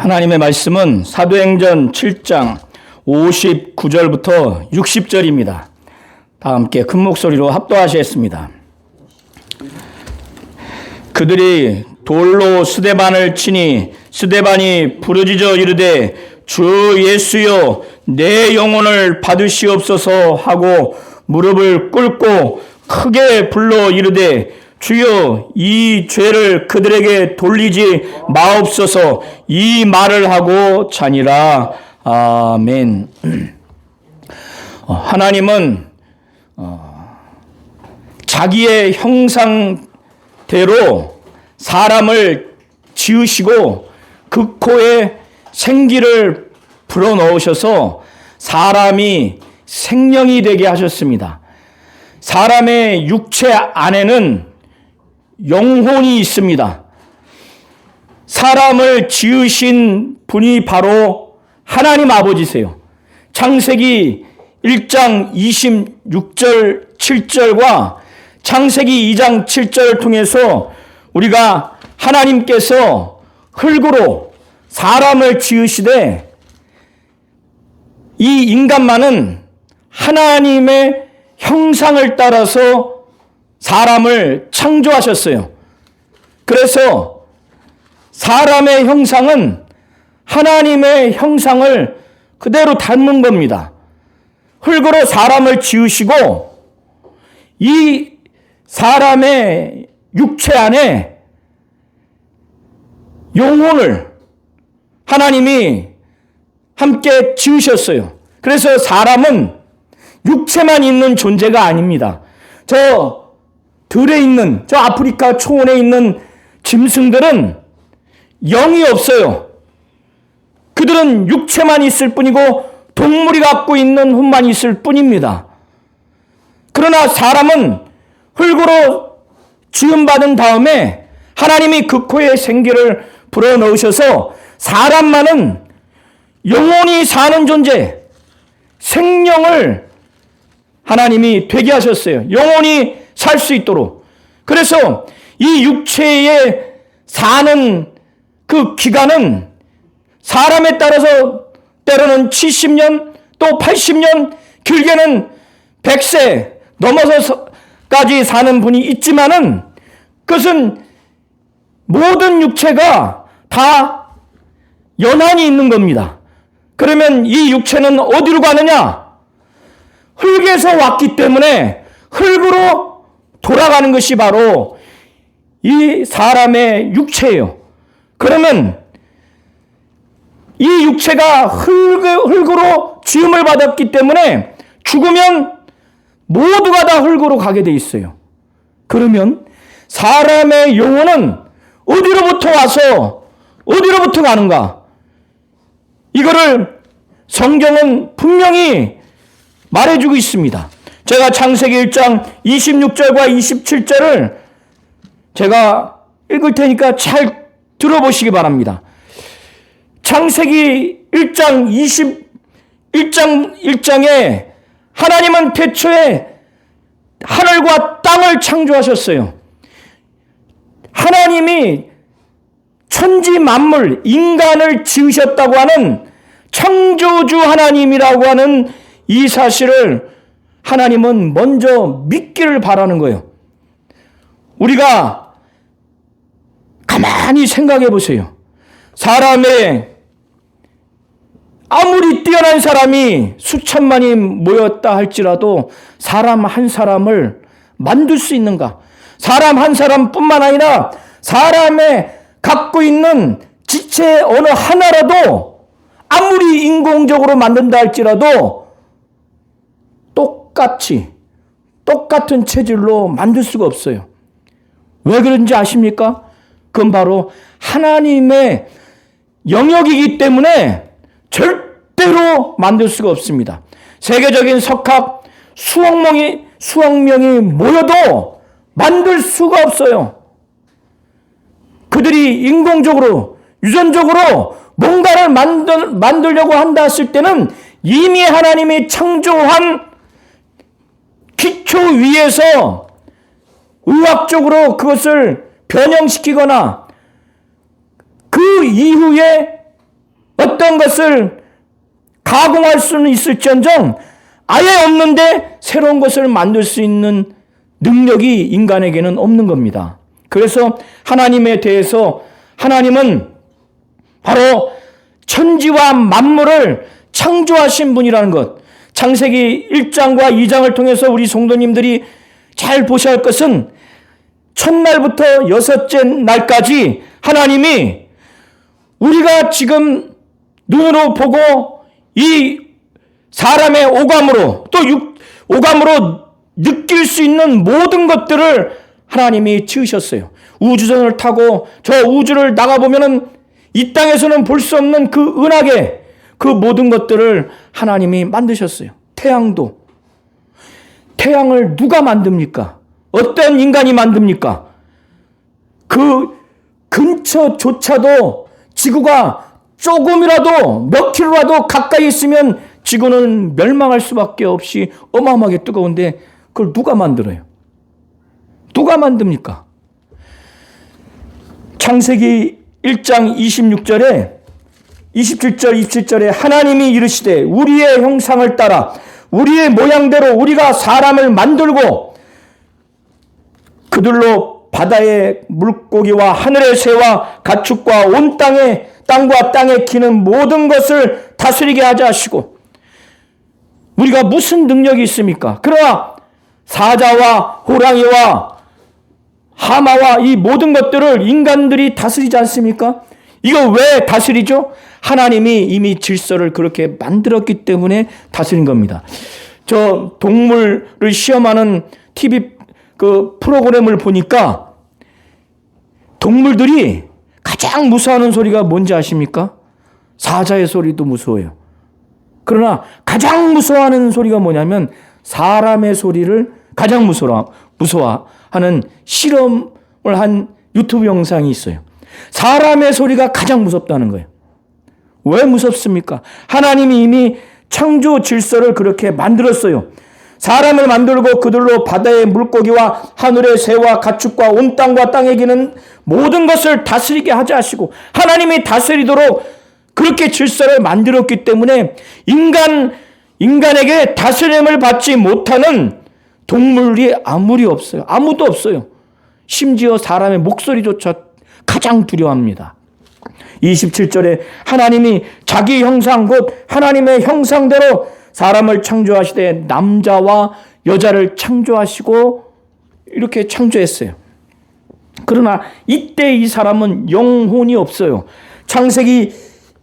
하나님의 말씀은 사도행전 7장 59절부터 60절입니다. 다 함께 큰 목소리로 합독하시겠습니다. 그들이 돌로 스데반을 치니 스데반이 부르짖어 이르되 주 예수여 내 영혼을 받으시옵소서 하고 무릎을 꿇고 크게 불러 이르되 주여 이 죄를 그들에게 돌리지 마옵소서. 이 말을 하고 자니라. 아멘. 하나님은 자기의 형상대로 사람을 지으시고 그 코에 생기를 불어넣으셔서 사람이 생명이 되게 하셨습니다. 사람의 육체 안에는 영혼이 있습니다. 사람을 지으신 분이 바로 하나님 아버지세요. 창세기 1장 26절 7절과 창세기 2장 7절을 통해서 우리가 하나님께서 흙으로 사람을 지으시되 이 인간만은 하나님의 형상을 따라서 사람을 창조하셨어요. 그래서 사람의 형상은 하나님의 형상을 그대로 닮은 겁니다. 흙으로 사람을 지으시고 이 사람의 육체 안에 영혼을 하나님이 함께 지으셨어요. 그래서 사람은 육체만 있는 존재가 아닙니다. 저 들에 있는 저 아프리카 초원에 있는 짐승들은 영이 없어요. 그들은 육체만 있을 뿐이고 동물이 갖고 있는 혼만 있을 뿐입니다. 그러나 사람은 흙으로 지음받은 다음에 하나님이 그 코에 생기를 불어넣으셔서 사람만은 영원히 사는 존재, 생명을 하나님이 되게 하셨어요. 영원히 살 수 있도록. 그래서 이 육체에 사는 그 기간은 사람에 따라서 때로는 70년 또 80년 길게는 100세 넘어서까지 사는 분이 있지만은 그것은 모든 육체가 다 연한이 있는 겁니다. 그러면 이 육체는 어디로 가느냐? 흙에서 왔기 때문에 흙으로 돌아가는 것이 바로 이 사람의 육체예요. 그러면 이 육체가 흙으로 지음을 받았기 때문에 죽으면 모두가 다 흙으로 가게 돼 있어요. 그러면 사람의 영혼은 어디로부터 와서 어디로부터 가는가? 이거를 성경은 분명히 말해주고 있습니다. 제가 창세기 1장 26절과 27절을 제가 읽을 테니까 잘 들어보시기 바랍니다. 창세기 1장 1장에 하나님은 태초에 하늘과 땅을 창조하셨어요. 하나님이 천지 만물, 인간을 지으셨다고 하는 창조주 하나님이라고 하는 이 사실을 하나님은 먼저 믿기를 바라는 거예요. 우리가 가만히 생각해 보세요. 사람의 아무리 뛰어난 사람이 수천만이 모였다 할지라도 사람 한 사람을 만들 수 있는가? 사람 한 사람뿐만 아니라 사람의 갖고 있는 지체 어느 하나라도 아무리 인공적으로 만든다 할지라도 똑같은 체질로 만들 수가 없어요. 왜 그런지 아십니까? 그건 바로 하나님의 영역이기 때문에 절대로 만들 수가 없습니다. 세계적인 석학 수억 명이 모여도 만들 수가 없어요. 그들이 인공적으로 유전적으로 뭔가를 만들려고 한다 했을 때는 이미 하나님이 창조한 기초 위에서 의학적으로 그것을 변형시키거나 그 이후에 어떤 것을 가공할 수는 있을지언정 아예 없는데 새로운 것을 만들 수 있는 능력이 인간에게는 없는 겁니다. 그래서 하나님에 대해서 하나님은 바로 천지와 만물을 창조하신 분이라는 것, 창세기 1장과 2장을 통해서 우리 성도님들이 잘 보셔야 할 것은 첫날부터 여섯째 날까지 하나님이 우리가 지금 눈으로 보고 이 사람의 오감으로 또 오감으로 느낄 수 있는 모든 것들을 하나님이 지으셨어요. 우주선을 타고 저 우주를 나가보면은 이 땅에서는 볼 수 없는 그 은하계, 그 모든 것들을 하나님이 만드셨어요. 태양을 누가 만듭니까? 어떤 인간이 만듭니까? 그 근처조차도 지구가 조금이라도 몇 킬로라도 가까이 있으면 지구는 멸망할 수밖에 없이 어마어마하게 뜨거운데 그걸 누가 만들어요? 누가 만듭니까? 창세기 1장 26절에 27절에 하나님이 이르시되 우리의 형상을 따라 우리의 모양대로 우리가 사람을 만들고 그들로 바다의 물고기와 하늘의 새와 가축과 온 땅과 땅에 기는 모든 것을 다스리게 하자 하시고, 우리가 무슨 능력이 있습니까? 그러나 사자와 호랑이와 하마와 이 모든 것들을 인간들이 다스리지 않습니까? 이거 왜 다스리죠? 하나님이 이미 질서를 그렇게 만들었기 때문에 다스린 겁니다. 저 동물을 시험하는 TV 그 프로그램을 보니까 동물들이 가장 무서워하는 소리가 뭔지 아십니까? 사자의 소리도 무서워요. 그러나 가장 무서워하는 소리가 뭐냐면 사람의 소리를 가장 무서워하는 실험을 한 유튜브 영상이 있어요. 사람의 소리가 가장 무섭다는 거예요. 왜 무섭습니까? 하나님이 이미 창조 질서를 그렇게 만들었어요. 사람을 만들고 그들로 바다의 물고기와 하늘의 새와 가축과 온 땅과 땅에 기는 모든 것을 다스리게 하자 하시고, 하나님이 다스리도록 그렇게 질서를 만들었기 때문에 인간에게 다스림을 받지 못하는 동물이 아무도 없어요. 심지어 사람의 목소리조차 가장 두려워합니다. 27절에 하나님이 자기 형상 곧 하나님의 형상대로 사람을 창조하시되 남자와 여자를 창조하시고 이렇게 창조했어요. 그러나 이때 이 사람은 영혼이 없어요. 창세기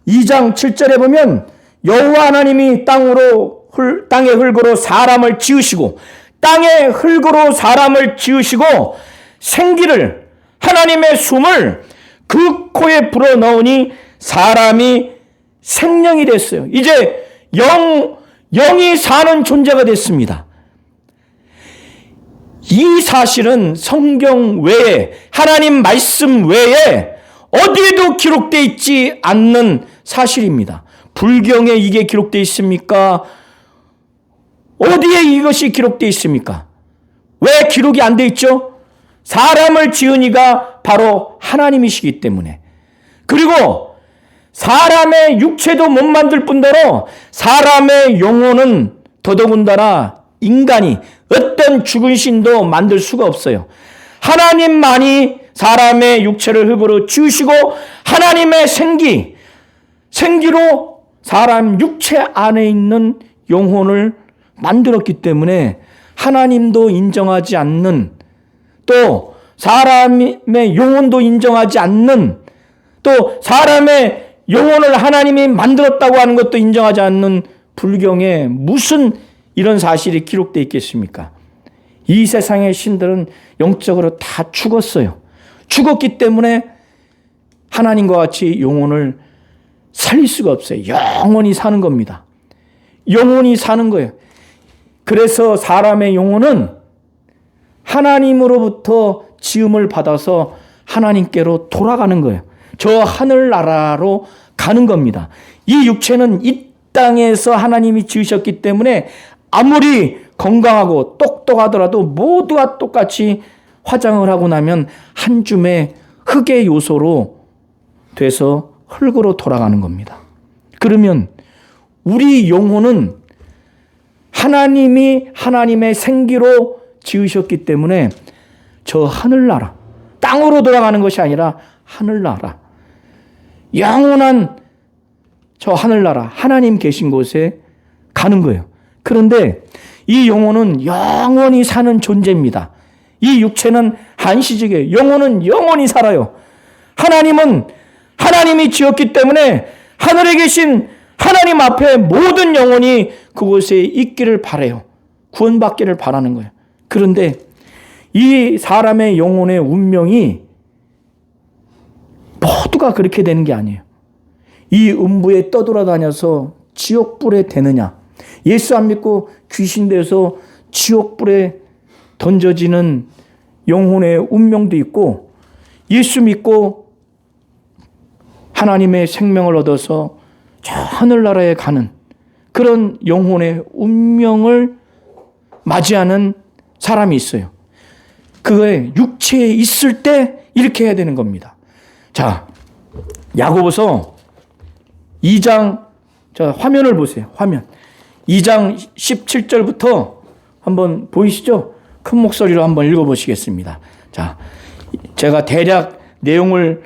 2장 7절에 보면 여호와 하나님이 땅의 흙으로 사람을 지으시고 땅의 흙으로 사람을 지으시고 생기를 하나님의 숨을 그 코에 불어넣으니 사람이 생명이 됐어요. 이제 영이 사는 존재가 됐습니다. 이 사실은 성경 외에 하나님 말씀 외에 어디에도 기록되어 있지 않는 사실입니다. 불경에 이게 기록되어 있습니까? 어디에 이것이 기록되어 있습니까? 왜 기록이 안 되어 있죠? 사람을 지은 이가 바로 하나님이시기 때문에. 그리고 사람의 육체도 못 만들 뿐더러 사람의 영혼은 더더군다나 인간이 어떤 죽은 신도 만들 수가 없어요. 하나님만이 사람의 육체를 흙으로 지으시고 하나님의 생기로 사람 육체 안에 있는 영혼을 만들었기 때문에 하나님도 인정하지 않는, 또 사람의 영혼도 인정하지 않는, 또 사람의 영혼을 하나님이 만들었다고 하는 것도 인정하지 않는 불경에 무슨 이런 사실이 기록되어 있겠습니까? 이 세상의 신들은 영적으로 다 죽었어요. 죽었기 때문에 하나님과 같이 영혼을 살릴 수가 없어요. 영원히 사는 겁니다. 영원히 사는 거예요. 그래서 사람의 영혼은 하나님으로부터 지음을 받아서 하나님께로 돌아가는 거예요. 저 하늘나라로 가는 겁니다. 이 육체는 이 땅에서 하나님이 지으셨기 때문에 아무리 건강하고 똑똑하더라도 모두가 똑같이 화장을 하고 나면 한 줌의 흙의 요소로 돼서 흙으로 돌아가는 겁니다. 그러면 우리 영혼은 하나님이 하나님의 생기로 지으셨기 때문에 저 하늘나라, 땅으로 돌아가는 것이 아니라 하늘나라, 영원한 저 하늘나라, 하나님 계신 곳에 가는 거예요. 그런데 이 영혼은 영원히 사는 존재입니다. 이 육체는 한시적이에요. 영혼은 영원히 살아요. 하나님은 하나님이 지었기 때문에 하늘에 계신 하나님 앞에 모든 영혼이 그곳에 있기를 바라요. 구원받기를 바라는 거예요. 그런데 이 사람의 영혼의 운명이 모두가 그렇게 되는 게 아니에요. 이 음부에 떠돌아다녀서 지옥불에 되느냐, 예수 안 믿고 귀신 돼서 지옥불에 던져지는 영혼의 운명도 있고, 예수 믿고 하나님의 생명을 얻어서 저 하늘나라에 가는 그런 영혼의 운명을 맞이하는 사람이 있어요. 그거에 육체에 있을 때 이렇게 해야 되는 겁니다. 자, 야고보서 2장, 자, 화면을 보세요. 화면. 2장 17절부터 한번 보이시죠? 큰 목소리로 한번 읽어보시겠습니다. 자, 제가 대략 내용을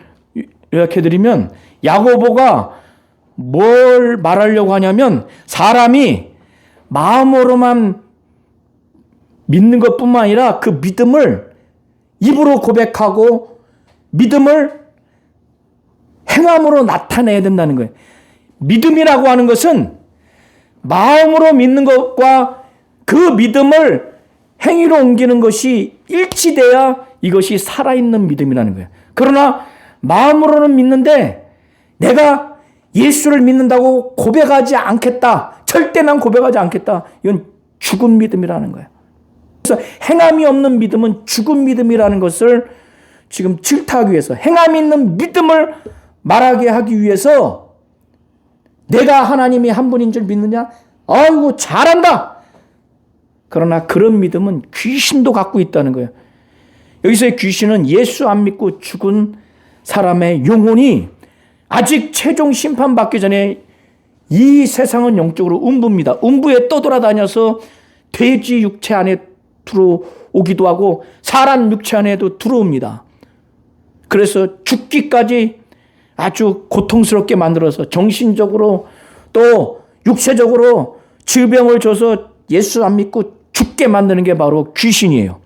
요약해드리면, 야고보가 뭘 말하려고 하냐면, 사람이 마음으로만 믿는 것뿐만 아니라 그 믿음을 입으로 고백하고 믿음을 행함으로 나타내야 된다는 거예요. 믿음이라고 하는 것은 마음으로 믿는 것과 그 믿음을 행위로 옮기는 것이 일치돼야 이것이 살아있는 믿음이라는 거예요. 그러나 마음으로는 믿는데 내가 예수를 믿는다고 고백하지 않겠다, 절대 난 고백하지 않겠다, 이건 죽은 믿음이라는 거예요. 그래서 행함이 없는 믿음은 죽은 믿음이라는 것을 지금 질타하기 위해서, 행함이 있는 믿음을 말하게 하기 위해서, 내가 하나님이 한 분인 줄 믿느냐? 아이고 잘한다. 그러나 그런 믿음은 귀신도 갖고 있다는 거예요. 여기서의 귀신은 예수 안 믿고 죽은 사람의 영혼이 아직 최종 심판받기 전에 이 세상은 영적으로 음부입니다. 음부에 떠돌아다녀서 돼지 육체 안에 들어오기도 하고 사람 육체 안에도 들어옵니다. 그래서 죽기까지 아주 고통스럽게 만들어서 정신적으로 또 육체적으로 질병을 줘서 예수 안 믿고 죽게 만드는 게 바로 귀신이에요.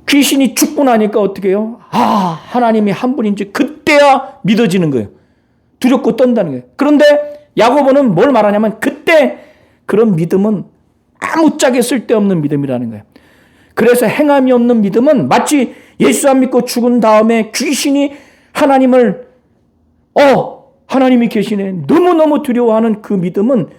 귀신이 죽고 나니까 어떻게 해요? 아, 하나님이 한 분인지 그때야 믿어지는 거예요. 두렵고 떤다는 거예요. 그런데 야고보는 뭘 말하냐면, 그때 그런 믿음은 아무짝에 쓸데없는 믿음이라는 거예요. 그래서 행함이 없는 믿음은 마치 예수 안 믿고 죽은 다음에 귀신이 하나님을 하나님이 계시네, 너무너무 두려워하는 그 믿음은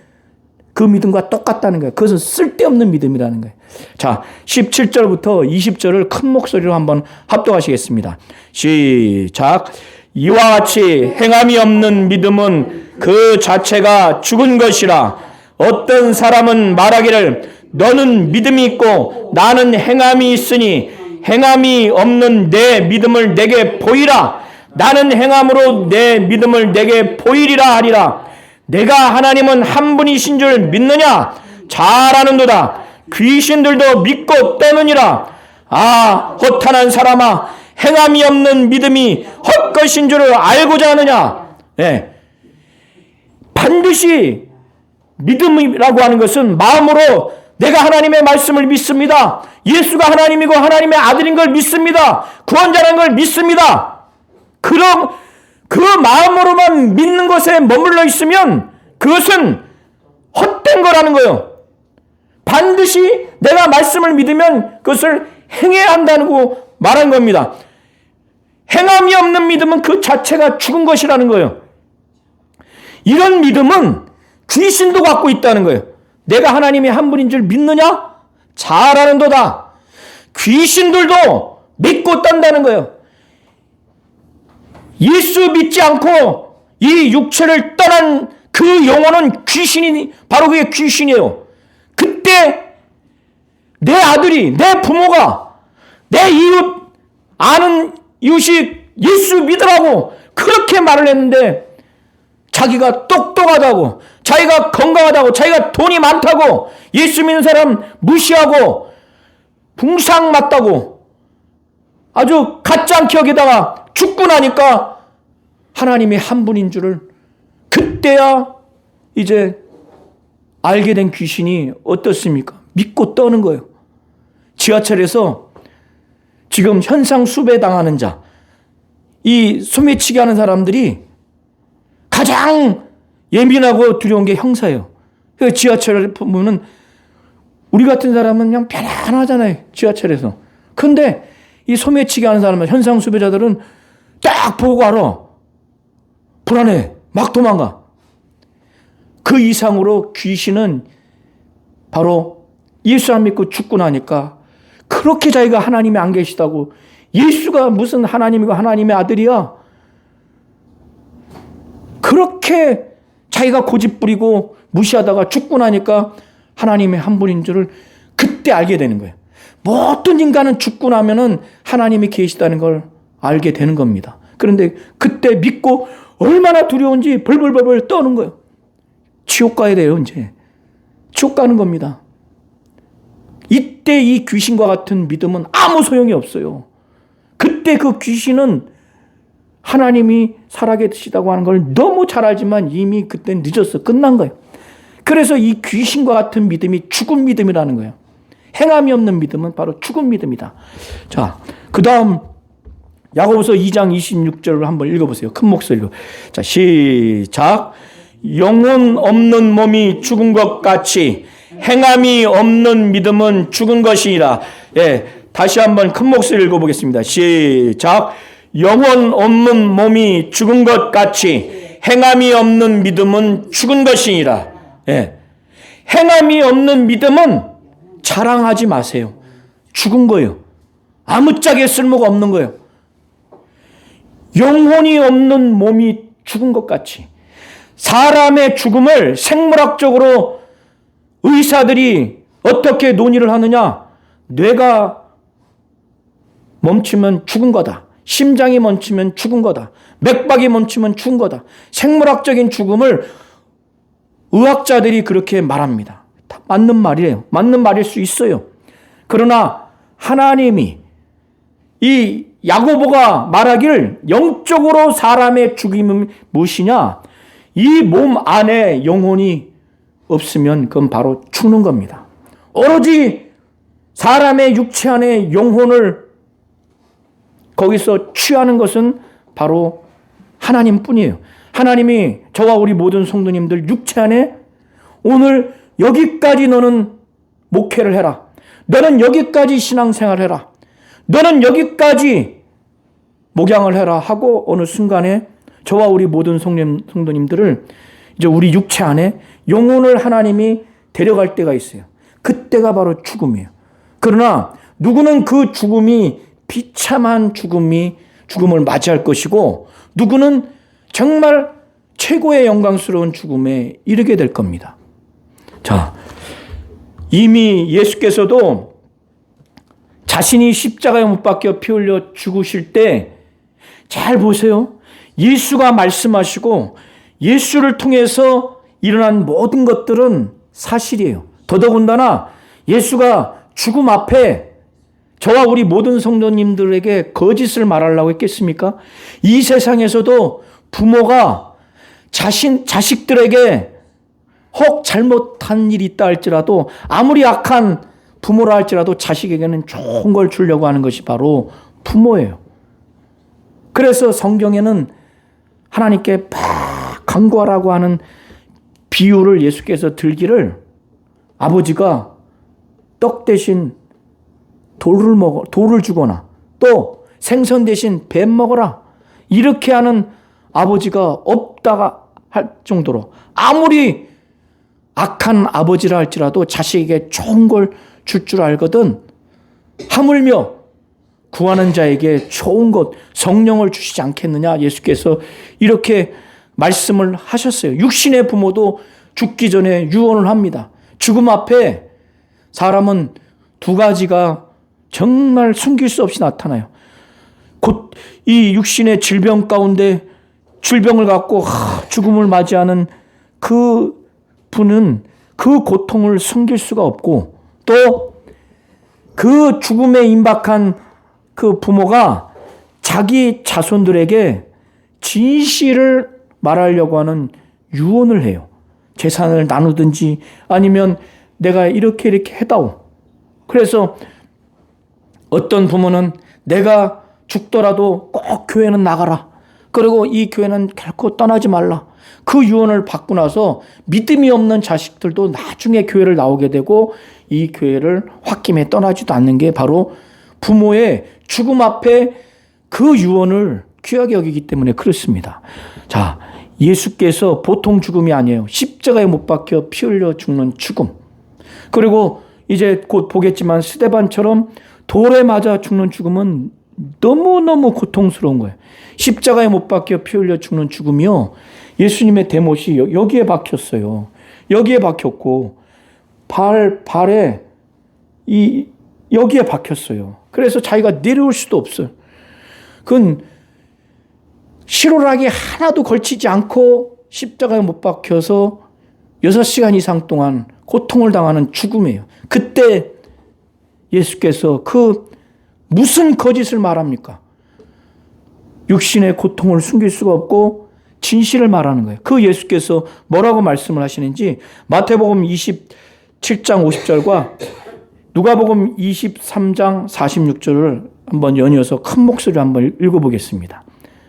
그 믿음과 똑같다는 거예요. 그것은 쓸데없는 믿음이라는 거예요. 자, 17절부터 20절을 큰 목소리로 한번 합독하시겠습니다. 시작. 이와 같이 행함이 없는 믿음은 그 자체가 죽은 것이라. 어떤 사람은 말하기를 너는 믿음이 있고 나는 행함이 있으니 행함이 없는 내 믿음을 내게 보이라. 나는 행함으로 내 믿음을 내게 보이리라 하리라. 내가 하나님은 한 분이신 줄 믿느냐? 잘 아는도다. 귀신들도 믿고 떠느니라. 아, 허탄한 사람아, 행함이 없는 믿음이 헛것인 줄을 알고자 하느냐? 네. 반드시 믿음이라고 하는 것은 마음으로 내가 하나님의 말씀을 믿습니다. 예수가 하나님이고 하나님의 아들인 걸 믿습니다. 구원자라는 걸 믿습니다. 그럼 그 마음으로만 믿는 것에 머물러 있으면 그것은 헛된 거라는 거예요. 반드시 내가 말씀을 믿으면 그것을 행해야 한다고 말한 겁니다. 행함이 없는 믿음은 그 자체가 죽은 것이라는 거예요. 이런 믿음은 귀신도 갖고 있다는 거예요. 내가 하나님이 한 분인 줄 믿느냐? 잘 아는도다. 귀신들도 믿고 떤다는 거예요. 예수 믿지 않고 이 육체를 떠난 그 영혼은 귀신이, 바로 그게 귀신이에요. 그때 내 아들이, 내 부모가, 내 이웃, 아는 이웃이 예수 믿으라고 그렇게 말을 했는데 자기가 똑똑하다고, 자기가 건강하다고, 자기가 돈이 많다고, 예수 믿는 사람 무시하고 붕상 맞다고 아주 가짜 않게 여기다가 죽고 나니까 하나님이 한 분인 줄을 그때야 이제 알게 된 귀신이 어떻습니까? 믿고 떠는 거예요. 지하철에서 지금 현상 수배 당하는 자, 이 소매치기 하는 사람들이 가장 예민하고 두려운 게 형사예요. 그래서 지하철을 보면은 우리 같은 사람은 그냥 편안하잖아요. 지하철에서. 근데 이 소매치기 하는 사람은, 현상 수배자들은 딱 보고 알아. 불안해. 막 도망가. 그 이상으로 귀신은 바로 예수 안 믿고 죽고 나니까 그렇게 자기가 하나님이 안 계시다고, 예수가 무슨 하나님이고 하나님의 아들이야, 그렇게 자기가 고집 부리고 무시하다가 죽고 나니까 하나님의 한 분인 줄을 그때 알게 되는 거예요. 모든 인간은 죽고 나면은 하나님이 계시다는 걸 알게 되는 겁니다. 그런데 그때 믿고 얼마나 두려운지 벌벌벌 떠는 거예요. 지옥 가야 돼요, 이제. 지옥 가는 겁니다. 이때 이 귀신과 같은 믿음은 아무 소용이 없어요. 그때 그 귀신은 하나님이 살아계시다고 하는 걸 너무 잘 알지만 이미 그때는 늦었어. 끝난 거예요. 그래서 이 귀신과 같은 믿음이 죽은 믿음이라는 거예요. 행함이 없는 믿음은 바로 죽은 믿음이다. 자, 그 다음 야고보서 2장 26절을 한번 읽어보세요. 큰 목소리로. 자, 시작. 영혼 없는 몸이 죽은 것 같이 행함이 없는 믿음은 죽은 것이니라. 예, 다시 한번 큰 목소리로 읽어보겠습니다. 시작. 영혼 없는 몸이 죽은 것 같이 행함이 없는 믿음은 죽은 것이니라. 예. 행함이 없는 믿음은 자랑하지 마세요. 죽은 거예요. 아무짝에 쓸모가 없는 거예요. 영혼이 없는 몸이 죽은 것 같이. 사람의 죽음을 생물학적으로 의사들이 어떻게 논의를 하느냐? 뇌가 멈추면 죽은 거다. 심장이 멈추면 죽은 거다. 맥박이 멈추면 죽은 거다. 생물학적인 죽음을 의학자들이 그렇게 말합니다. 다 맞는 말이에요. 맞는 말일 수 있어요. 그러나 하나님이, 이 야고보가 말하기를 영적으로 사람의 죽음은 무엇이냐? 이 몸 안에 영혼이 없으면 그건 바로 죽는 겁니다. 오로지 사람의 육체 안에 영혼을 거기서 취하는 것은 바로 하나님뿐이에요. 하나님이 저와 우리 모든 성도님들 육체 안에 오늘 여기까지 너는 목회를 해라. 너는 여기까지 신앙생활을 해라. 너는 여기까지 목양을 해라 하고 어느 순간에 저와 우리 모든 성도님들을 이제 우리 육체 안에 영혼을 하나님이 데려갈 때가 있어요. 그때가 바로 죽음이에요. 그러나 누구는 그 죽음이 비참한 죽음을 맞이할 것이고, 누구는 정말 최고의 영광스러운 죽음에 이르게 될 겁니다. 자, 이미 예수께서도 자신이 십자가에 못 박혀 피 흘려 죽으실 때 잘 보세요. 예수가 말씀하시고 예수를 통해서 일어난 모든 것들은 사실이에요. 더더군다나 예수가 죽음 앞에 저와 우리 모든 성도님들에게 거짓을 말하려고 했겠습니까? 이 세상에서도 부모가 자식들에게 혹 잘못한 일이 있다 할지라도, 아무리 악한 부모라 할지라도 자식에게는 좋은 걸 주려고 하는 것이 바로 부모예요. 그래서 성경에는 하나님께 막 간구하라고 하는 비유를 예수께서 들기를, 아버지가 떡 대신 돌을 주거나 또 생선 대신 뱀 먹어라, 이렇게 하는 아버지가 없다가 할 정도로, 아무리 악한 아버지라 할지라도 자식에게 좋은 걸 줄 줄 알거든 하물며 구하는 자에게 좋은 것, 성령을 주시지 않겠느냐, 예수께서 이렇게 말씀을 하셨어요. 육신의 부모도 죽기 전에 유언을 합니다. 죽음 앞에 사람은 두 가지가 정말 숨길 수 없이 나타나요. 곧 이 육신의 질병 가운데 질병을 갖고 죽음을 맞이하는 그 분은 그 고통을 숨길 수가 없고, 또 그 죽음에 임박한 그 부모가 자기 자손들에게 진실을 말하려고 하는 유언을 해요. 재산을 나누든지 아니면 내가 이렇게 해다오. 그래서 어떤 부모는 내가 죽더라도 꼭 교회는 나가라. 그리고 이 교회는 결코 떠나지 말라. 그 유언을 받고 나서 믿음이 없는 자식들도 나중에 교회를 나오게 되고 이 교회를 홧김에 떠나지도 않는 게 바로 부모의 죽음 앞에 그 유언을 귀하게 여기기 때문에 그렇습니다. 자, 예수께서 보통 죽음이 아니에요. 십자가에 못 박혀 피 흘려 죽는 죽음. 그리고 이제 곧 보겠지만 스데반처럼 돌에 맞아 죽는 죽음은 너무너무 고통스러운 거예요. 십자가에 못 박혀 피 흘려 죽는 죽음이요. 예수님의 대못이 여기에 박혔어요. 여기에 박혔고 발에 여기에 박혔어요. 그래서 자기가 내려올 수도 없어요. 그건 실오라기 하나도 걸치지 않고 십자가에 못 박혀서 6시간 이상 동안 고통을 당하는 죽음이에요. 그때 예수께서 그 무슨 거짓을 말합니까? 육신의 고통을 숨길 수가 없고 진실을 말하는 거예요. 그 예수께서 뭐라고 말씀을 하시는지 마태복음 27장 50절과 누가복음 23장 46절을 한번 연이어서 큰 목소리로 한번 읽어보겠습니다.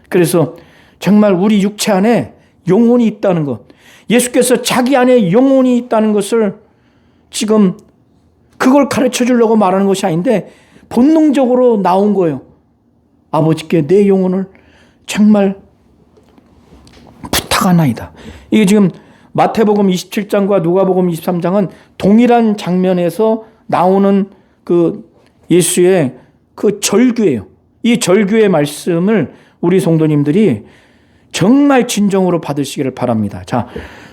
그래서 정말 우리 육체 안에 영혼이 있다는 것, 예수께서 자기 안에 영혼이 있다는 것을 지금 그걸 가르쳐 주려고 말하는 것이 아닌데 본능적으로 나온 거예요. 아버지께 내 영혼을 정말 부탁하나이다. 이게 지금 마태복음 27장과 누가복음 23장은 동일한 장면에서 나오는 그 예수의 그 절규예요. 이 절규의 말씀을 우리 성도님들이 정말 진정으로 받으시기를 바랍니다. 자,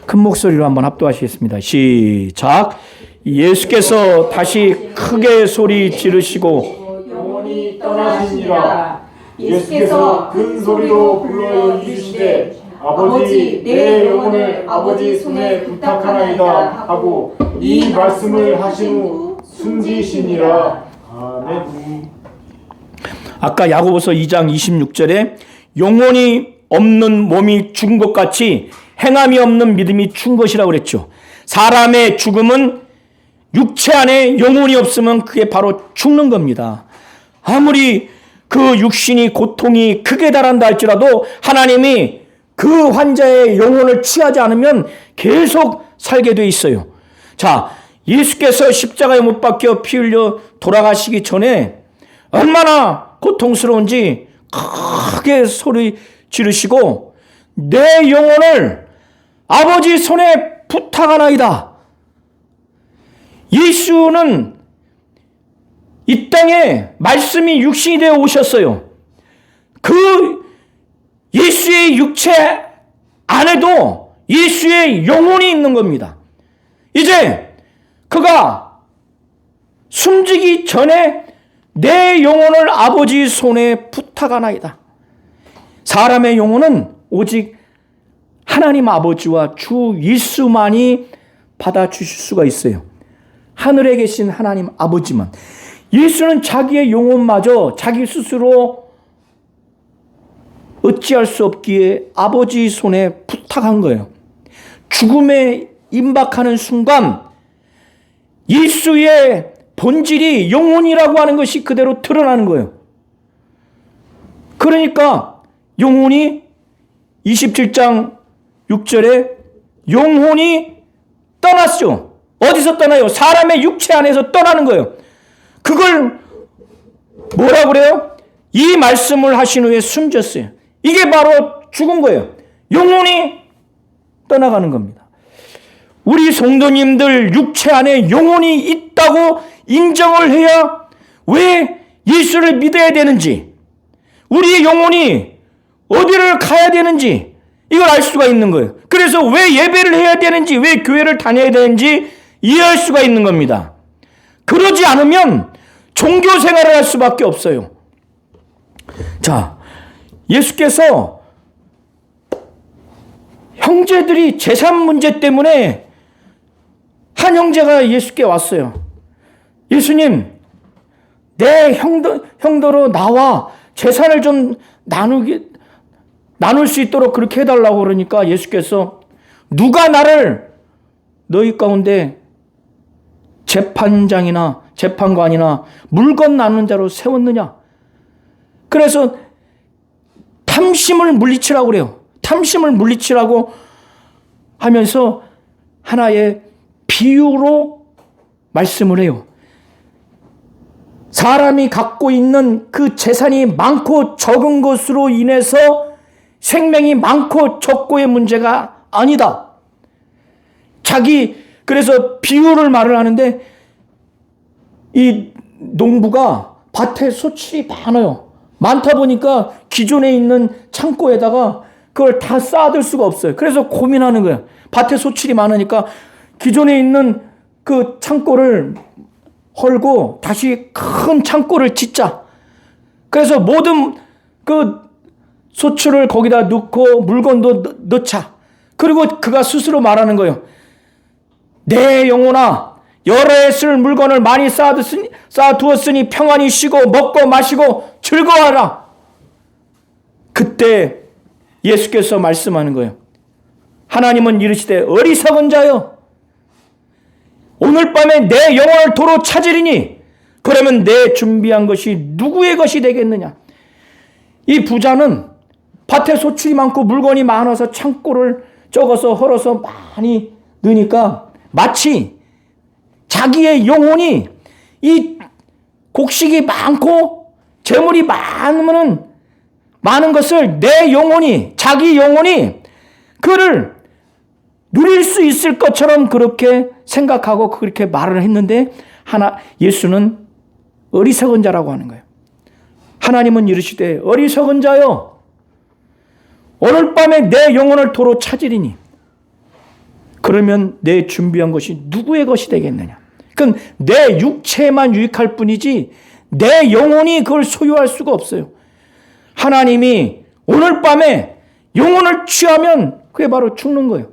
큰 목소리로 한번 합독하시겠습니다. 시작. 예수께서 다시 크게 소리 지르시고 영혼이 떠나시니라. 예수께서 큰 소리로 불러 이르시되 아버지 내 영혼을 아버지 손에 부탁하나이다 하고 이 말씀을 하신 후 숨지시니라. 아멘. 아까 야고보서 2장 26절에 영혼이 없는 몸이 죽은 것 같이 행함이 없는 믿음이 죽은 것이라고 그랬죠. 사람의 죽음은 육체 안에 영혼이 없으면 그게 바로 죽는 겁니다. 아무리 그 육신이 고통이 크게 달한다 할지라도 하나님이 그 환자의 영혼을 취하지 않으면 계속 살게 돼 있어요. 자, 예수께서 십자가에 못 박혀 피 흘려 돌아가시기 전에 얼마나 고통스러운지 크게 소리 지르시고 내 영혼을 아버지 손에 부탁하나이다. 예수는 이 땅에 말씀이 육신이 되어 오셨어요. 그 예수의 육체 안에도 예수의 영혼이 있는 겁니다. 이제 그가 숨지기 전에 내 영혼을 아버지 손에 부탁하나이다. 사람의 영혼은 오직 하나님 아버지와 주 예수만이 받아주실 수가 있어요. 하늘에 계신 하나님 아버지만. 예수는 자기의 영혼마저 자기 스스로 어찌할 수 없기에 아버지 손에 부탁한 거예요. 죽음에 임박하는 순간 예수의 본질이 영혼이라고 하는 것이 그대로 드러나는 거예요. 그러니까 영혼이 27장 6절에 영혼이 떠났죠. 어디서 떠나요? 사람의 육체 안에서 떠나는 거예요. 그걸 뭐라고 그래요? 이 말씀을 하신 후에 숨졌어요. 이게 바로 죽은 거예요. 영혼이 떠나가는 겁니다. 우리 성도님들 육체 안에 영혼이 있다고 인정을 해야 왜 예수를 믿어야 되는지, 우리의 영혼이 어디를 가야 되는지 이걸 알 수가 있는 거예요. 그래서 왜 예배를 해야 되는지, 왜 교회를 다녀야 되는지 이해할 수가 있는 겁니다. 그러지 않으면 종교 생활을 할 수밖에 없어요. 자, 예수께서 형제들이 재산 문제 때문에 한 형제가 예수께 왔어요. 예수님, 내 형도로 나와 재산을 좀 나눌 수 있도록 그렇게 해달라고 그러니까 예수께서 누가 나를 너희 가운데 재판관이나 물건 나누는 자로 세웠느냐? 그래서 탐심을 물리치라고 그래요. 탐심을 물리치라고 하면서 하나의 비유로 말씀을 해요. 사람이 갖고 있는 그 재산이 많고 적은 것으로 인해서 생명이 많고 적고의 문제가 아니다. 그래서 비유를 말을 하는데 이 농부가 밭에 소출이 많아요. 많다 보니까 기존에 있는 창고에다가 그걸 다 쌓아둘 수가 없어요. 그래서 고민하는 거예요. 밭에 소출이 많으니까 기존에 있는 그 창고를 헐고 다시 큰 창고를 짓자. 그래서 모든 그 소출을 거기다 넣고 물건도 넣자. 그리고 그가 스스로 말하는 거예요. 내 영혼아, 여러 해 쓸 물건을 많이 쌓아두었으니 평안히 쉬고 먹고 마시고 즐거워하라. 그때 예수께서 말씀하는 거예요. 하나님은 이르시되 어리석은 자여, 오늘 밤에 내 영혼을 도로 찾으리니 그러면 내 준비한 것이 누구의 것이 되겠느냐. 이 부자는 밭에 소출이 많고 물건이 많아서 창고를 적어서 헐어서 많이 넣으니까 마치 자기의 영혼이 이 곡식이 많고 재물이 많은 것을 자기 영혼이 그를 누릴 수 있을 것처럼 그렇게 생각하고 그렇게 말을 했는데 예수는 어리석은 자라고 하는 거예요. 하나님은 이르시되 어리석은 자여, 오늘 밤에 내 영혼을 도로 찾으리니 그러면 내 준비한 것이 누구의 것이 되겠느냐. 그건 내 육체만 유익할 뿐이지 내 영혼이 그걸 소유할 수가 없어요. 하나님이 오늘 밤에 영혼을 취하면 그게 바로 죽는 거예요.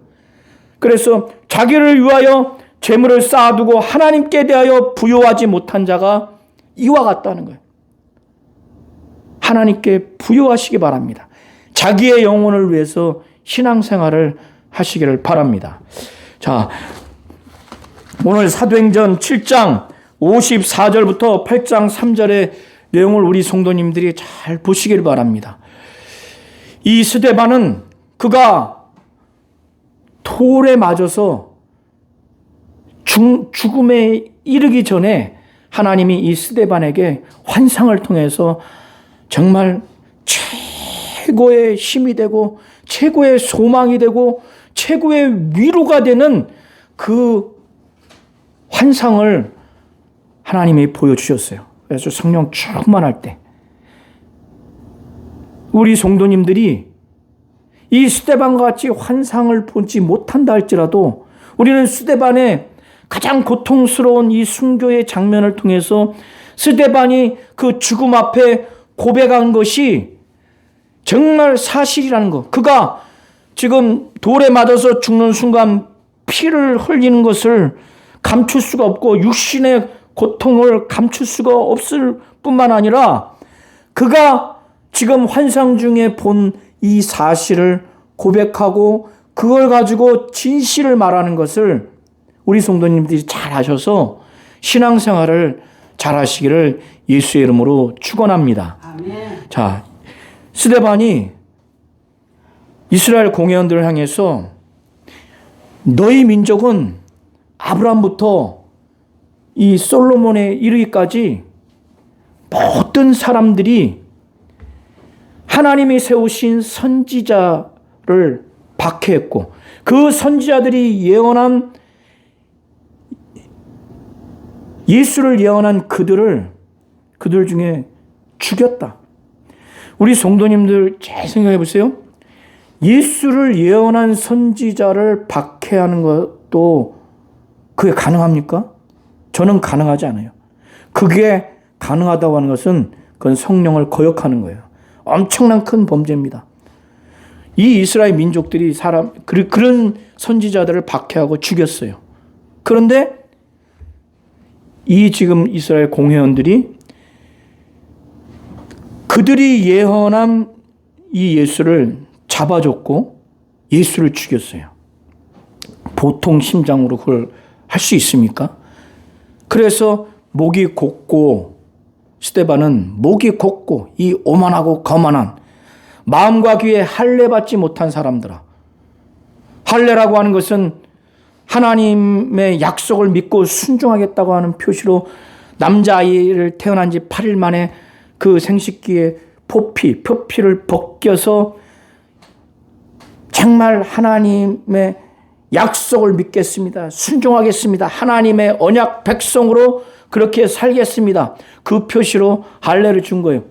그래서 자기를 위하여 재물을 쌓아두고 하나님께 대하여 부요하지 못한 자가 이와 같다는 거예요. 하나님께 부요하시기 바랍니다. 자기의 영혼을 위해서 신앙생활을 하시기를 바랍니다. 자, 오늘 사도행전 7장 54절부터 8장 3절의 내용을 우리 성도님들이 잘 보시길 바랍니다. 이 스데반은 그가 돌에 맞아서 죽음에 이르기 전에 하나님이 이 스데반에게 환상을 통해서 정말 최고의 힘이 되고 최고의 소망이 되고 최고의 위로가 되는 그 환상을 하나님이 보여주셨어요. 그래서 성령 충만할 때 우리 성도님들이 이 스데반과 같이 환상을 보지 못한다 할지라도 우리는 스데반의 가장 고통스러운 이 순교의 장면을 통해서 스데반이 그 죽음 앞에 고백한 것이 정말 사실이라는 것. 그가 지금 돌에 맞아서 죽는 순간 피를 흘리는 것을 감출 수가 없고 육신의 고통을 감출 수가 없을 뿐만 아니라 그가 지금 환상 중에 본 이 사실을 고백하고 그걸 가지고 진실을 말하는 것을 우리 성도님들이 잘 아셔서 신앙생활을 잘 하시기를 예수의 이름으로 축원합니다. 아멘. 자, 스데반이 이스라엘 공회원들을 향해서 너희 민족은 아브라함부터 이 솔로몬에 이르기까지 모든 사람들이 하나님이 세우신 선지자를 박해했고 그 선지자들이 예언한 예수를 예언한 그들 중에 죽였다. 우리 성도님들 잘 생각해 보세요. 예수를 예언한 선지자를 박해하는 것도 그게 가능합니까? 저는 가능하지 않아요. 그게 가능하다고 하는 것은 그건 성령을 거역하는 거예요. 엄청난 큰 범죄입니다. 이 이스라엘 민족들이 그런 선지자들을 박해하고 죽였어요. 그런데 이 지금 이스라엘 공회원들이 그들이 예언한 이 예수를 잡아줬고 예수를 죽였어요. 보통 심장으로 그걸 할 수 있습니까? 그래서 목이 곧고 스데반은 목이 곧고 이 오만하고 거만한 마음과 귀에 할례 받지 못한 사람들아. 할례라고 하는 것은 하나님의 약속을 믿고 순종하겠다고 하는 표시로 남자아이를 태어난 지 8일 만에 그 생식기에 표피를 벗겨서 정말 하나님의 약속을 믿겠습니다. 순종하겠습니다. 하나님의 언약 백성으로 그렇게 살겠습니다. 그 표시로 할례를 준 거예요.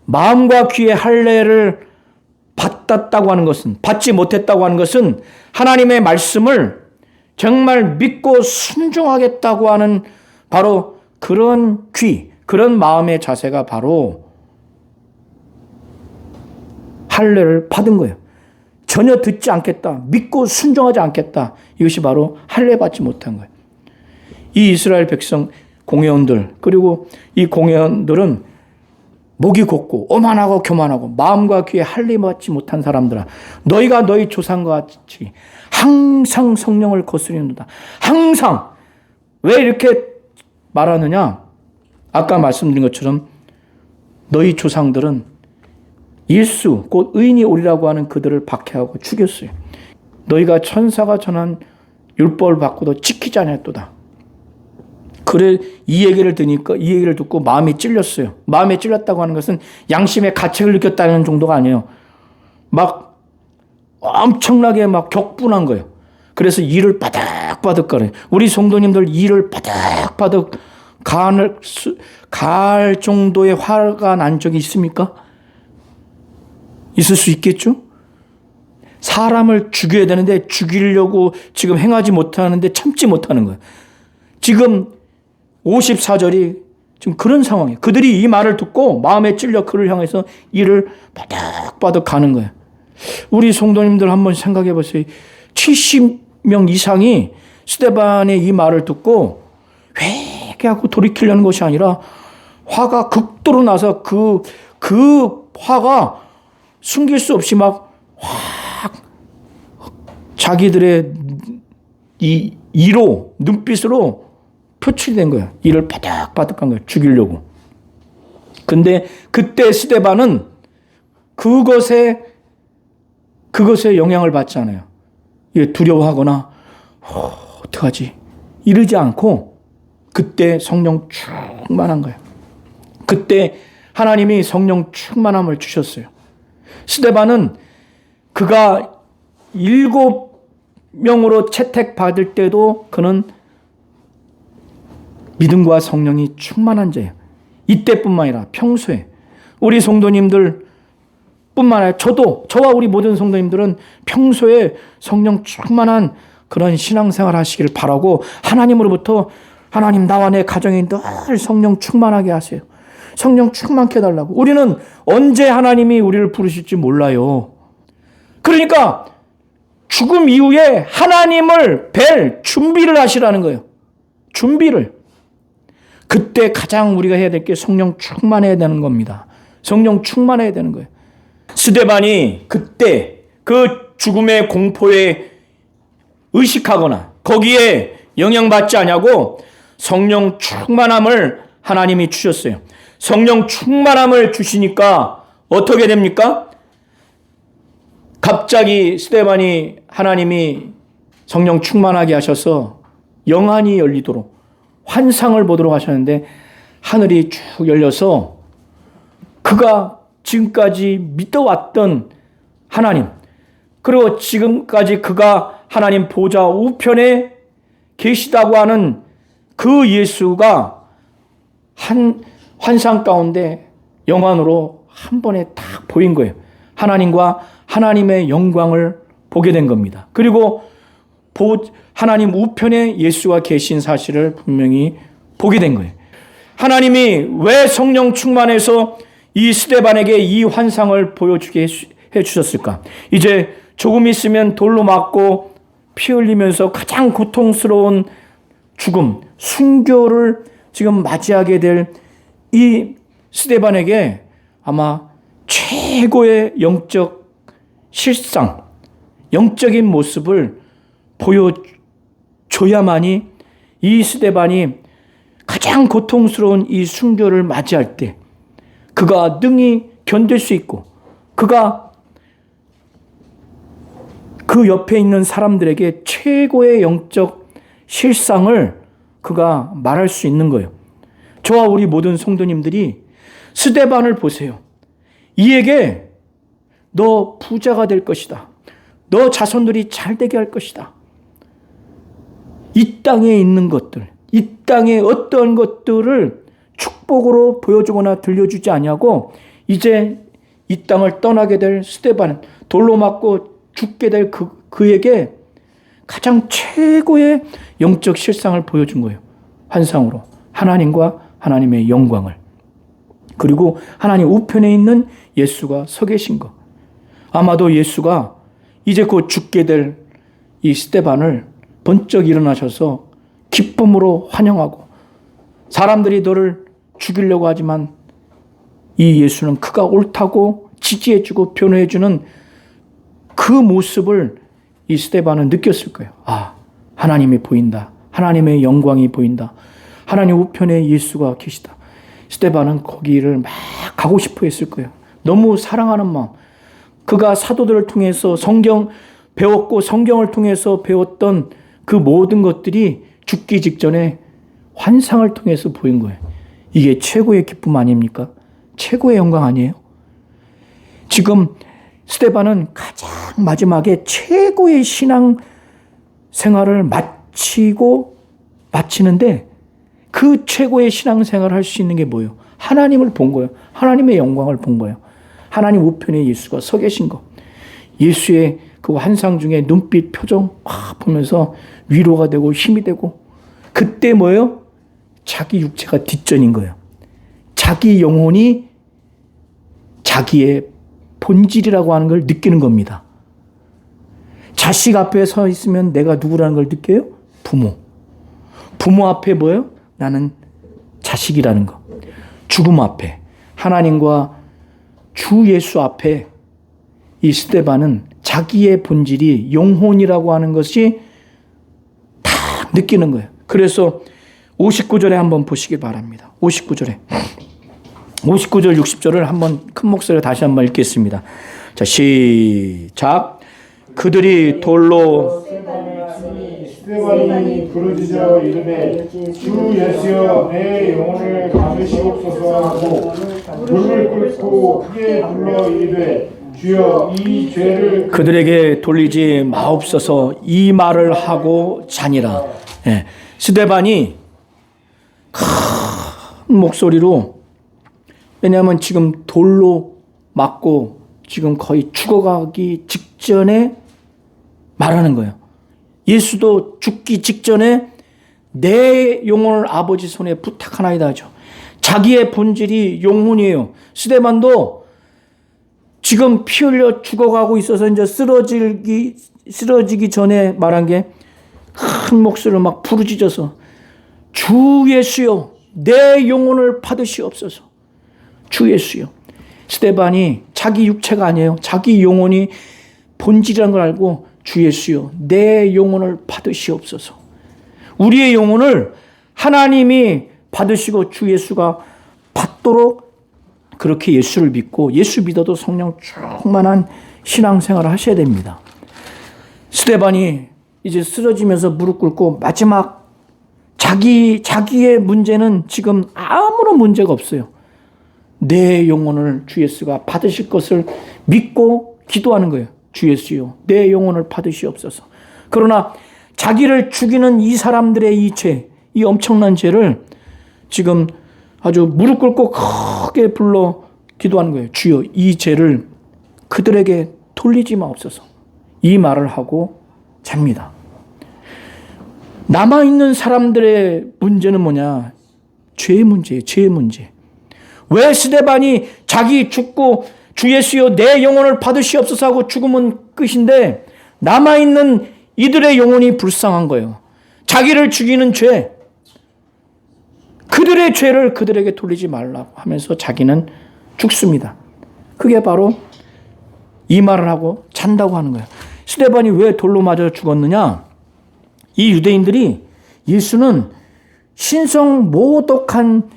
마음과 귀의 할례를 받았다고 하는 것은, 받지 못했다고 하는 것은 하나님의 말씀을 정말 믿고 순종하겠다고 하는 바로 그런 그런 마음의 자세가 바로 할례를 받은 거예요. 전혀 듣지 않겠다. 믿고 순종하지 않겠다. 이것이 바로 할례 받지 못한 거예요. 이 이스라엘 백성 공회원들, 그리고 이 공회원들은 목이 곧고 오만하고 교만하고 마음과 귀에 할례 받지 못한 사람들아, 너희가 너희 조상과 같이 항상 성령을 거스리는도다. 항상. 왜 이렇게 말하느냐? 아까 말씀드린 것처럼 너희 조상들은 일수 곧 의인이 오리라고 하는 그들을 박해하고 죽였어요. 너희가 천사가 전한 율법을 받고도 지키지 않았도다. 그래, 이 얘기를 듣고 마음이 찔렸어요. 마음에 찔렸다고 하는 것은 양심의 가책을 느꼈다는 정도가 아니에요. 막 엄청나게 막 격분한 거예요. 그래서 이를 바득바득 가려요. 우리 성도님들 이를 바득바득 갈 정도의 화가 난 적이 있습니까? 있을 수 있겠죠? 사람을 죽여야 되는데 죽이려고 지금 행하지 못하는데 참지 못하는 거예요. 지금 54절이 지금 그런 상황이에요. 그들이 이 말을 듣고 마음에 찔려 그를 향해서 이를 바득바득 가는 거예요. 우리 성도님들 한번 생각해 보세요. 70명 이상이 스데반의 이 말을 듣고 회개하고 돌이키려는 것이 아니라 화가 극도로 나서 그 화가 숨길 수 없이 막 확 자기들의 이 이로 눈빛으로 표출된 거예요. 이를 바득바득한 거예요. 죽이려고. 근데 그때 스데반은 그것에 영향을 받지 않아요. 두려워하거나 어떡하지? 이러지 않고 그때 성령 충만한 거예요. 그때 하나님이 성령 충만함을 주셨어요. 스데반은 그가 7명으로 채택받을 때도 그는 믿음과 성령이 충만한 자예요. 이때뿐만 아니라 평소에 우리 성도님들 뿐만 아니라 저와 우리 모든 성도님들은 평소에 성령 충만한 그런 신앙생활 하시기를 바라고 하나님으로부터 하나님 나와 내 가정에 늘 성령 충만하게 하세요. 성령 충만케 해달라고. 우리는 언제 하나님이 우리를 부르실지 몰라요. 그러니까 죽음 이후에 하나님을 뵐 준비를 하시라는 거예요. 준비를. 그때 가장 우리가 해야 될 게 성령 충만해야 되는 겁니다. 성령 충만해야 되는 거예요. 스데반이 그때 그 죽음의 공포에 의식하거나 거기에 영향받지 않냐고 성령 충만함을 하나님이 주셨어요. 성령 충만함을 주시니까 어떻게 됩니까? 갑자기 스데반이 하나님이 성령 충만하게 하셔서 영안이 열리도록 환상을 보도록 하셨는데 하늘이 쭉 열려서 그가 지금까지 믿어왔던 하나님, 그리고 지금까지 그가 하나님 보좌 우편에 계시다고 하는 그 예수가 한 환상 가운데 영안으로 한 번에 딱 보인 거예요. 하나님과 하나님의 영광을 보게 된 겁니다. 그리고 하나님 우편에 예수가 계신 사실을 분명히 보게 된 거예요. 하나님이 왜 성령 충만해서 이 스데반에게 이 환상을 보여주게 해 주셨을까? 이제 조금 있으면 돌로 맞고 피 흘리면서 가장 고통스러운 죽음, 순교를 지금 맞이하게 될 이 스데반에게 아마 최고의 영적 실상, 영적인 모습을 보여줘야만이 이 스데반이 가장 고통스러운 이 순교를 맞이할 때 그가 능히 견딜 수 있고 그가 그 옆에 있는 사람들에게 최고의 영적 실상을 그가 말할 수 있는 거예요. 저와 우리 모든 성도님들이 스데반을 보세요. 이에게 너 부자가 될 것이다. 너 자손들이 잘 되게 할 것이다. 이 땅에 있는 것들, 이 땅에 어떤 것들을 축복으로 보여주거나 들려주지 아니하고 이제 이 땅을 떠나게 될 스데반, 돌로 맞고 죽게 될 그에게 가장 최고의 영적 실상을 보여준 거예요. 환상으로. 하나님과 하나님의 영광을. 그리고 하나님 우편에 있는 예수가 서 계신 것. 아마도 예수가 이제 곧 죽게 될 이 스데반을 번쩍 일어나셔서 기쁨으로 환영하고 사람들이 너를 죽이려고 하지만 이 예수는 그가 옳다고 지지해주고 변호해주는 그 모습을 이 스데반은 느꼈을 거예요. 아, 하나님이 보인다. 하나님의 영광이 보인다. 하나님 우편에 예수가 계시다. 스데반은 거기를 막 가고 싶어 했을 거예요. 너무 사랑하는 마음. 그가 사도들을 통해서 성경 배웠고 성경을 통해서 배웠던 그 모든 것들이 죽기 직전에 환상을 통해서 보인 거예요. 이게 최고의 기쁨 아닙니까? 최고의 영광 아니에요? 지금 스데반은 가장 마지막에 최고의 신앙 생활을 마치는데 그 최고의 신앙 생활을 할 수 있는 게 뭐예요? 하나님을 본 거예요. 하나님의 영광을 본 거예요. 하나님 우편에 예수가 서 계신 거. 예수의 그 환상 중에 눈빛, 표정 보면서 위로가 되고 힘이 되고 그때 뭐예요? 자기 육체가 뒷전인 거예요. 자기 영혼이 자기의 본질이라고 하는 걸 느끼는 겁니다. 자식 앞에 서 있으면 내가 누구라는 걸 느껴요? 부모. 부모 앞에 뭐예요? 나는 자식이라는 거. 죽음 앞에 하나님과 주 예수 앞에 이 스데반은 자기의 본질이 영혼이라고 하는 것이 다 느끼는 거예요. 그래서 59절에 한번 보시기 바랍니다. 59절 60절을 한번 큰 목소리로 다시 한번 읽겠습니다. 자, 시작. 그들이 돌로 스데반이 부르짖어 이르되 주 예수여 내 영혼을 받으시옵소서 하고 물을 끓고 크게 불러 이르되 주여 이 죄를 그들에게 돌리지 마옵소서 이 말을 하고 자니라. 예. 스데반이 큰 목소리로, 왜냐하면 지금 돌로 맞고 지금 거의 죽어가기 직전에 말하는 거예요. 예수도 죽기 직전에 내 영혼을 아버지 손에 부탁하나이다 하죠. 자기의 본질이 영혼이에요. 스데반도 지금 피 흘려 죽어가고 있어서 이제 쓰러지기 전에 말한 게 큰 목소리로 막 부르짖어서 주 예수여 내 영혼을 받으시옵소서. 주 예수여. 스데반이 자기 육체가 아니에요. 자기 영혼이 본질이라는 걸 알고 주 예수여 내 영혼을 받으시옵소서. 우리의 영혼을 하나님이 받으시고 주 예수가 받도록 그렇게 예수를 믿고 예수 믿어도 성령 충만한 신앙생활을 하셔야 됩니다. 스데반이 이제 쓰러지면서 무릎 꿇고 마지막 자기의 문제는 지금 아무런 문제가 없어요. 내 영혼을 주 예수가 받으실 것을 믿고 기도하는 거예요. 주 예수요 내 영혼을 받으시옵소서. 그러나 자기를 죽이는 이 사람들의 이 죄, 이 엄청난 죄를 지금 아주 무릎 꿇고 크게 불러 기도하는 거예요. 주여 이 죄를 그들에게 돌리지 마옵소서. 이 말을 하고 잡니다. 남아있는 사람들의 문제는 뭐냐? 죄의 문제예요. 죄의 문제. 왜 스데반이 자기 주 예수여 내 영혼을 받으시옵소서 하고 죽으면 끝인데 남아있는 이들의 영혼이 불쌍한 거예요. 자기를 죽이는 죄, 그들의 죄를 그들에게 돌리지 말라고 하면서 자기는 죽습니다. 그게 바로 이 말을 하고 잔다고 하는 거예요. 스데반이 왜 돌로 맞아 죽었느냐? 이 유대인들이 예수는 신성 모독한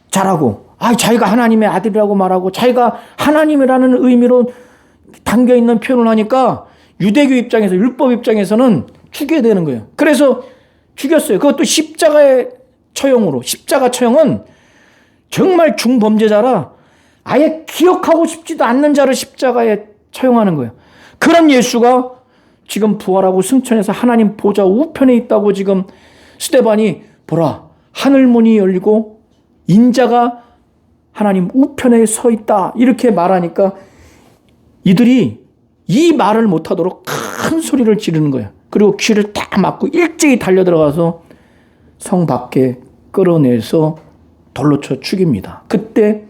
자라고, 자기가 하나님의 아들이라고 말하고 자기가 하나님이라는 의미로 담겨있는 표현을 하니까 유대교 입장에서, 율법 입장에서는 죽여야 되는 거예요. 그래서 죽였어요. 그것도 십자가의 처형으로. 십자가 처형은 정말 중범죄자라 아예 기억하고 싶지도 않는 자를 십자가에 처형하는 거예요. 그런 예수가 지금 부활하고 승천해서 하나님 보좌 우편에 있다고 지금 스데반이 보라 하늘 문이 열리고 인자가 하나님 우편에 서 있다 이렇게 말하니까 이들이 이 말을 못하도록 큰 소리를 지르는 거예요. 그리고 귀를 딱 막고 일찍이 달려들어가서 성 밖에 끌어내서 돌로 쳐 죽입니다. 그때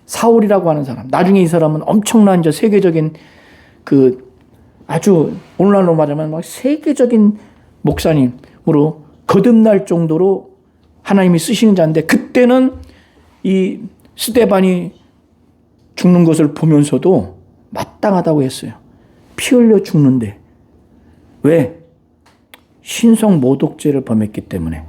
사울이라고 하는 사람, 나중에 이 사람은 엄청난 세계적인 아주 오늘날로 말하면 막 세계적인 목사님으로 거듭날 정도로 하나님이 쓰시는 자인데, 그때는 이 스데반이 죽는 것을 보면서도 마땅하다고 했어요. 피 흘려 죽는데. 왜? 신성 모독죄를 범했기 때문에.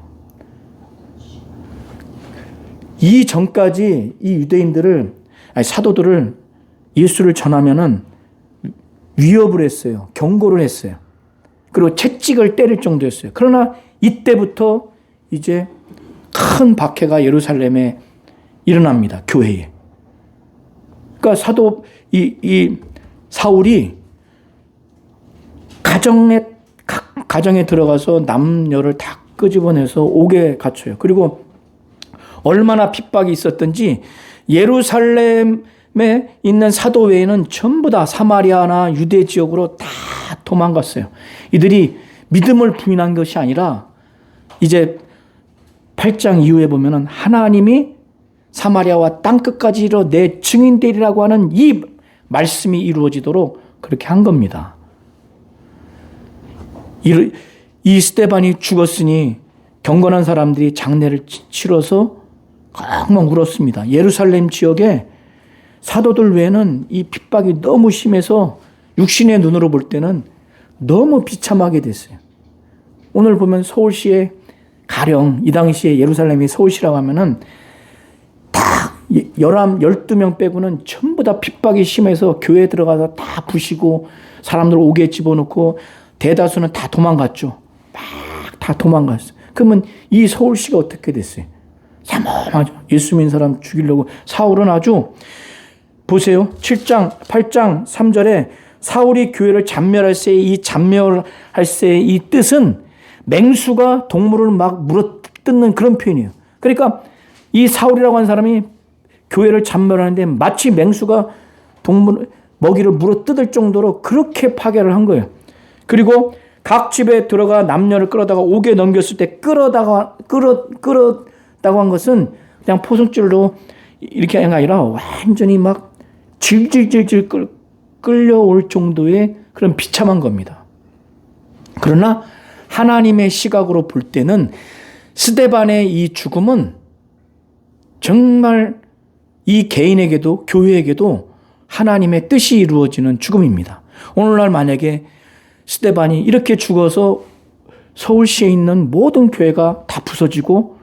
이 전까지 이 유대인들을, 사도들을 예수를 전하면은 위협을 했어요. 경고를 했어요. 그리고 채찍을 때릴 정도였어요. 그러나 이때부터 이제 큰 박해가 예루살렘에 일어납니다. 교회에. 그러니까 이 사울이 가정에 들어가서 남녀를 다 끄집어내서 옥에 갇혀요. 그리고 얼마나 핍박이 있었던지 예루살렘에 있는 사도 외에는 전부 다 사마리아나 유대 지역으로 다 도망갔어요. 이들이 믿음을 부인한 것이 아니라 이제 8장 이후에 보면은 하나님이 사마리아와 땅끝까지 이르러 내 증인 되리라고 하는 이 말씀이 이루어지도록 그렇게 한 겁니다. 이 스데반이 죽었으니 경건한 사람들이 장례를 치러서 엉엉 울었습니다. 예루살렘 지역에 사도들 외에는 이 핍박이 너무 심해서 육신의 눈으로 볼 때는 너무 비참하게 됐어요. 오늘 보면 서울시에 가령 이 당시에 예루살렘이 서울시라고 하면은 다 12명 빼고는 전부 다 핍박이 심해서 교회에 들어가서 다 부시고 사람들 옥에 집어넣고 대다수는 다 도망갔죠. 막 다 도망갔어요. 그러면 이 서울시가 어떻게 됐어요? 삼엄하죠. 예수 믿는 사람 죽이려고. 사울은 아주 보세요. 8장 3절에 사울이 교회를 잔멸할 새에 이 잔멸할 새의 이 뜻은 맹수가 동물을 막 물어뜯는 그런 표현이에요. 그러니까 이 사울이라고 하는 사람이 교회를 잔멸하는데 마치 맹수가 먹이를 물어뜯을 정도로 그렇게 파괴를 한 거예요. 그리고 각 집에 들어가 남녀를 끌어다가 옥에 넘겼을 때 끌었다고 한 것은 그냥 포승줄로 이렇게 한 게 아니라 완전히 막 질질질질 끌려올 정도의 그런 비참한 겁니다. 그러나 하나님의 시각으로 볼 때는 스데반의 이 죽음은 정말 이 개인에게도 교회에게도 하나님의 뜻이 이루어지는 죽음입니다. 오늘날 만약에 스데반이 이렇게 죽어서 서울시에 있는 모든 교회가 다 부서지고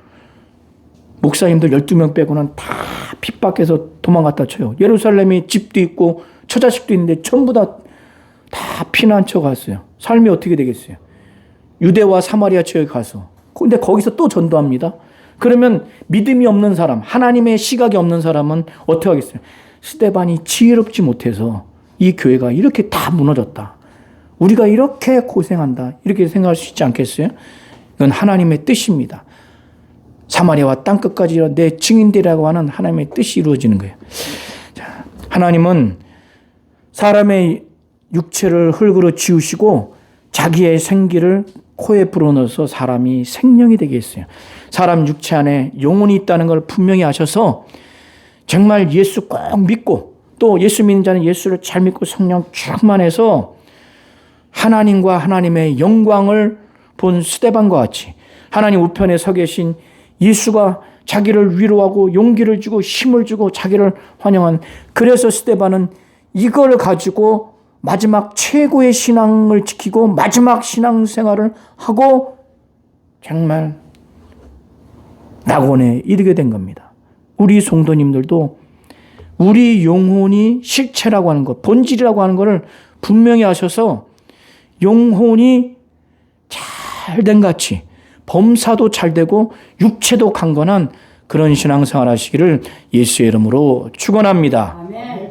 목사님들 12명 빼고는 다 핍박해서 도망갔다 쳐요. 예루살렘에 집도 있고 처자식도 있는데 전부 다 피난처 갔어요. 삶이 어떻게 되겠어요? 유대와 사마리아 지역에 가서. 근데 거기서 또 전도합니다. 그러면 믿음이 없는 사람, 하나님의 시각이 없는 사람은 어떻게 하겠어요? 스데반이 지혜롭지 못해서 이 교회가 이렇게 다 무너졌다. 우리가 이렇게 고생한다. 이렇게 생각할 수 있지 않겠어요? 이건 하나님의 뜻입니다. 사마리아와 땅끝까지 내 증인되라고 하는 하나님의 뜻이 이루어지는 거예요. 자, 하나님은 사람의 육체를 흙으로 지우시고 자기의 생기를 코에 불어넣어서 사람이 생명이 되게 했어요. 사람 육체 안에 영혼이 있다는 걸 분명히 아셔서 정말 예수 꼭 믿고 또 예수 믿는 자는 예수를 잘 믿고 성령 충만해서 하나님과 하나님의 영광을 본 스데반과 같이 하나님 우편에 서 계신 예수가 자기를 위로하고 용기를 주고 힘을 주고 자기를 환영한, 그래서 스데반은 이걸 가지고 마지막 최고의 신앙을 지키고 마지막 신앙생활을 하고 정말 낙원에 이르게 된 겁니다. 우리 성도님들도 우리 영혼이 실체라고 하는 것, 본질이라고 하는 것을 분명히 하셔서 영혼이 잘된 같이 범사도 잘되고 육체도 강건한 그런 신앙생활 하시기를 예수의 이름으로 축원합니다. 아멘.